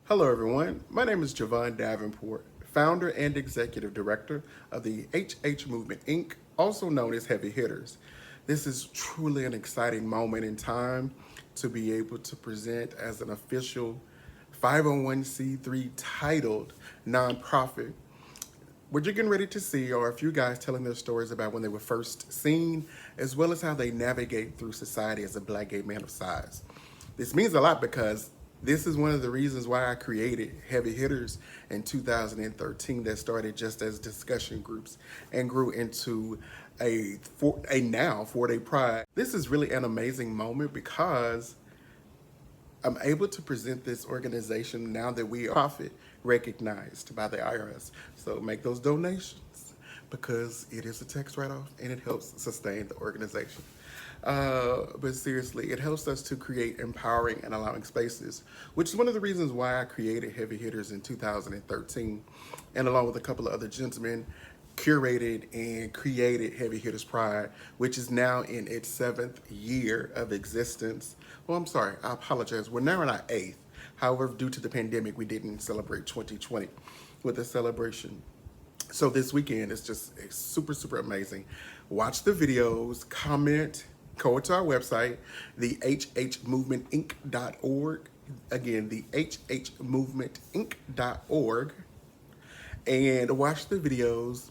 Hello, everyone. My name is Jovaun Davenport, founder and executive director of the HH Movement, Inc., also known as Heavy Hitters. This is truly an exciting moment in time to be able to present as an official 501c3 titled nonprofit. What you're getting ready to see are a few guys telling their stories about when they were first seen, as well as how they navigate through society as a Black gay man of size. This means a lot because this is one of the reasons why I created Heavy Hitters in 2013 that started just as discussion groups and grew into a now 4-day pride. This is really an amazing moment because I'm able to present this organization now that we are profit recognized by the IRS. So make those donations because it is a tax write-off and it helps sustain the organization. But seriously, it helps us to create empowering and allowing spaces, which is one of the reasons why I created Heavy Hitters in 2013, and along with a couple of other gentlemen, curated and created Heavy Hitters Pride, which is now in its 7th year of existence. Well, I'm sorry, I apologize. We're now in our 8th. However, due to the pandemic, we didn't celebrate 2020 with a celebration. So this weekend is just super, super amazing. Watch the videos, comment, go to our website, the hhmovementinc.org. Again, the hhmovementinc.org. And watch the videos.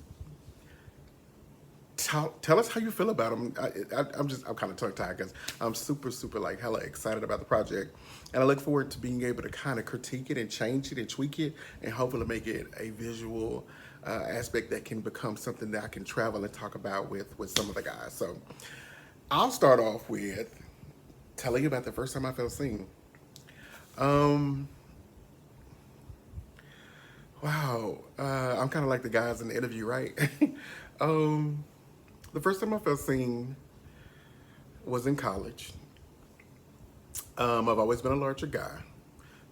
Tell us how you feel about them. I'm kind of tongue-tied because I'm super, super like hella excited about the project. And I look forward to being able to kind of critique it and change it and tweak it and hopefully make it a visual aspect that can become something that I can travel and talk about with some of the guys. So I'll start off with telling you about the first time I felt seen. Wow, I'm kind of like the guys in the interview, right? The first time I felt seen was in college. I've always been a larger guy.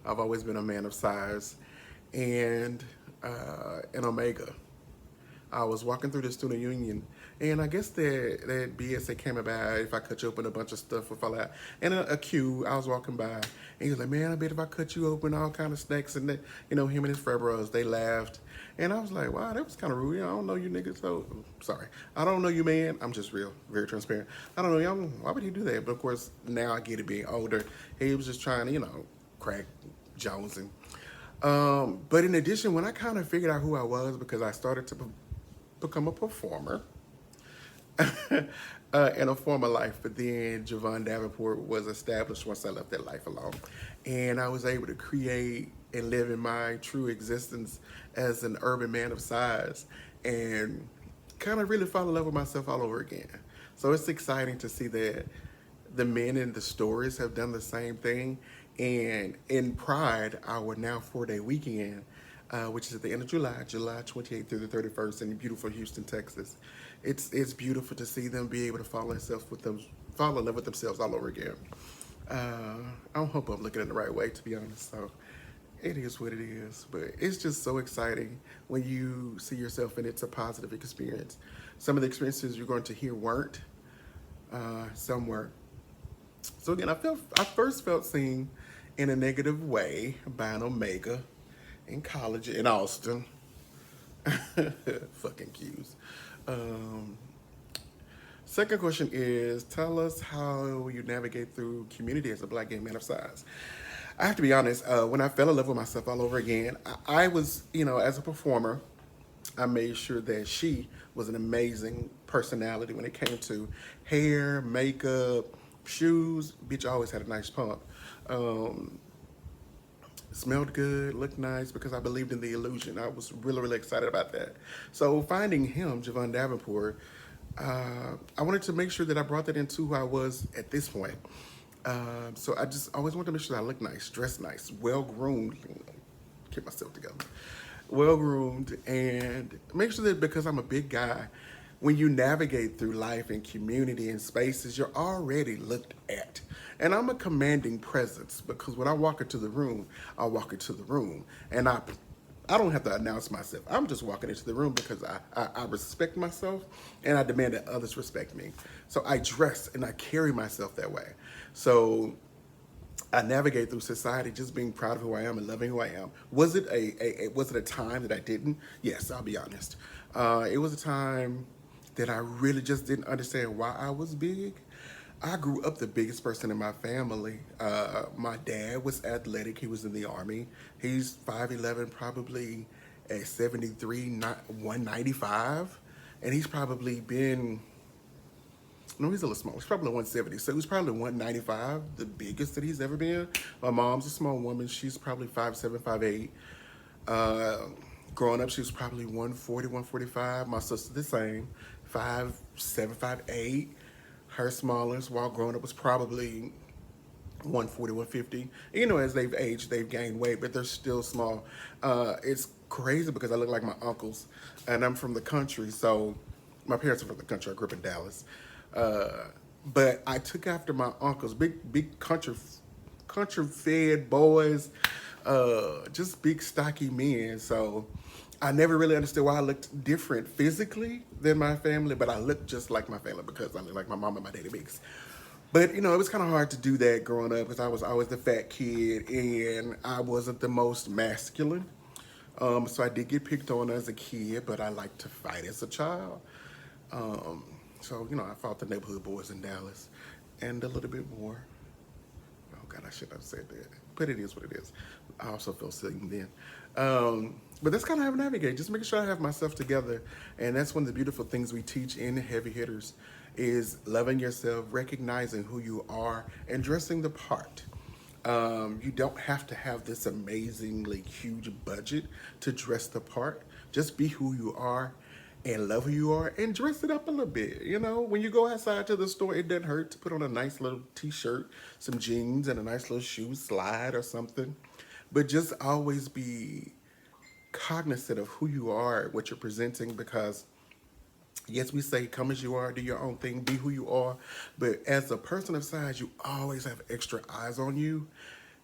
I've always been a man of size, and an Omega. I was walking through the student union, and I guess that BS came about if I cut you open a bunch of stuff would fall out. And a Q, I was walking by, and he was like, "Man, I bet if I cut you open all kind of snacks," and him and his frat bros, they laughed. And I was like, wow, that was kind of rude. I don't know you niggas, so sorry. I don't know you, man. I'm just real, very transparent. I don't know y'all. Why would he do that? But of course, now I get it being older. He was just trying to, crack Jones. But in addition, when I kind of figured out who I was, because I started to become a performer in a former life, but then Jovaun Davenport was established once I left that life alone. And I was able to create and live in my true existence as an urban man of size and kind of really fall in love with myself all over again. So it's exciting to see that the men in the stories have done the same thing. And in Pride, our now 4-day weekend, which is at the end of July 28th through the 31st in beautiful Houston, Texas. It's beautiful to see them be able to fall in love with themselves all over again. I don't hope I'm looking at it the right way, to be honest. So it is what it is, but it's just so exciting when you see yourself and it's a positive experience. Some of the experiences you're going to hear weren't, some were. So again, I first felt seen in a negative way by an Omega in college in Austin. Fucking cues. Second question is, tell us how you navigate through community as a Black gay man of size. I have to be honest, when I fell in love with myself all over again, I was, as a performer, I made sure that she was an amazing personality when it came to hair, makeup, shoes. Bitch always had a nice pump. Smelled good, looked nice, because I believed in the illusion. I was really, really excited about that. So finding him, Jovaun Davenport, I wanted to make sure that I brought that into who I was at this point. So I just always wanted to make sure that I look nice, dressed nice, well-groomed, keep myself together, well-groomed, and make sure that because I'm a big guy, when you navigate through life and community and spaces, you're already looked at. And I'm a commanding presence because when I walk into the room, I walk into the room. And I don't have to announce myself. I'm just walking into the room because I respect myself and I demand that others respect me. So I dress and I carry myself that way. So I navigate through society just being proud of who I am and loving who I am. Was it was it a time that I didn't? Yes, I'll be honest. It was a time that I really just didn't understand why I was big. I grew up the biggest person in my family. My dad was athletic. He was in the army. He's 5'11", probably at 73, not 195, and he's probably been. No, he's a little small. He's probably 170. So he was probably 195, the biggest that he's ever been. My mom's a small woman. She's probably 5'7", 5'8". Growing up, she was probably 140, 145. My sister the same, 5'7", 5'8". Her smallest while growing up was probably 140, 150. You know, as they've aged, they've gained weight, but they're still small. It's crazy because I look like my uncles, and I'm from the country. So my parents are from the country. I grew up in Dallas. But I took after my uncles, big country fed boys, just big stocky men. So I never really understood why I looked different physically than my family, but I looked just like my family because I look like my mom and my daddy bigs. But you know, it was kind of hard to do that growing up because I was always the fat kid and I wasn't the most masculine. So I did get picked on as a kid, but I liked to fight as a child. Um, so, you know, I fought the neighborhood boys in Dallas and a little bit more. Oh, God, I shouldn't have said that. But it is what it is. I also felt sitting then. But that's kind of how I navigate, just making sure I have myself together. And that's one of the beautiful things we teach in Heavy Hitters is loving yourself, recognizing who you are, and dressing the part. You don't have to have this amazingly huge budget to dress the part. Just be who you are and love who you are and dress it up a little bit. You know, when you go outside to the store, it doesn't hurt to put on a nice little t-shirt, some jeans, and a nice little shoe slide or something. But just always be cognizant of who you are, what you're presenting, because yes, we say come as you are, do your own thing, be who you are. But as a person of size, you always have extra eyes on you,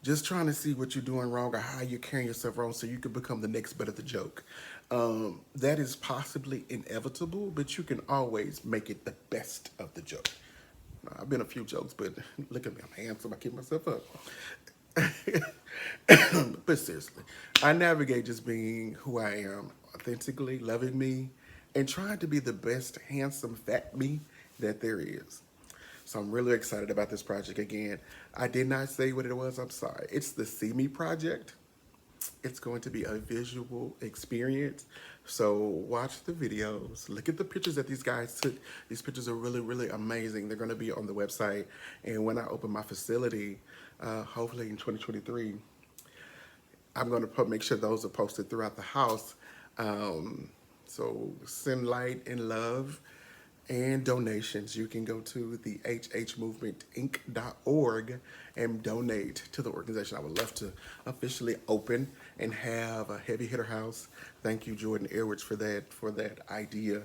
just trying to see what you're doing wrong or how you're carrying yourself wrong so you can become the next butt of the joke. That is possibly inevitable, but you can always make it the best of the joke. Now, I've been a few jokes, but look at me, I'm handsome, I keep myself up. But seriously, I navigate just being who I am, authentically loving me, and trying to be the best handsome fat me that there is. So I'm really excited about this project again. I did not say what it was, I'm sorry. It's the See Me project. It's going to be a visual experience. So watch the videos, look at the pictures that these guys took. These pictures are really, really amazing. They're gonna be on the website. And when I open my facility, hopefully in 2023, I'm gonna make sure those are posted throughout the house. So send light and love and donations. You can go to the Inc.org and donate to the organization. I would love to officially open and have a heavy hitter house. Thank you, Jordan Edwards, for that idea.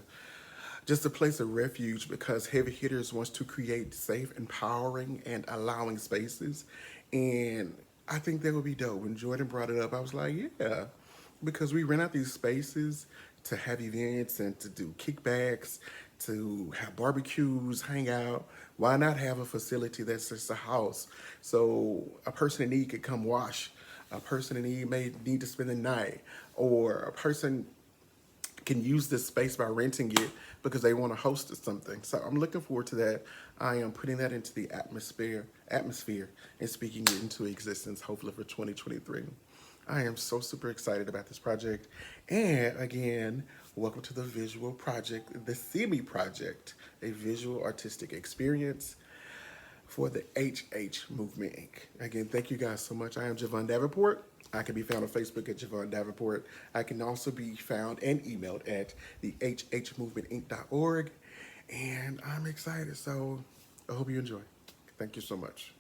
Just a place of refuge because Heavy Hitters wants to create safe, empowering, and allowing spaces. And I think that would be dope. When Jordan brought it up, I was like, yeah, because we rent out these spaces to have events and to do kickbacks, to have barbecues, hang out. Why not have a facility that's just a house? So a person in need could come wash. A person in need may need to spend the night, or a person can use this space by renting it because they want to host something. So I'm looking forward to that. I am putting that into the atmosphere and speaking it into existence, hopefully for 2023. I am so super excited about this project. And again, welcome to the visual project, the See Me project, a visual artistic experience for the HH Movement, Inc. Again, thank you guys so much. I am Jovaun Davenport. I can be found on Facebook at Jovaun Davenport. I can also be found and emailed at the hhmovementinc.org. And I'm excited, so I hope you enjoy. Thank you so much.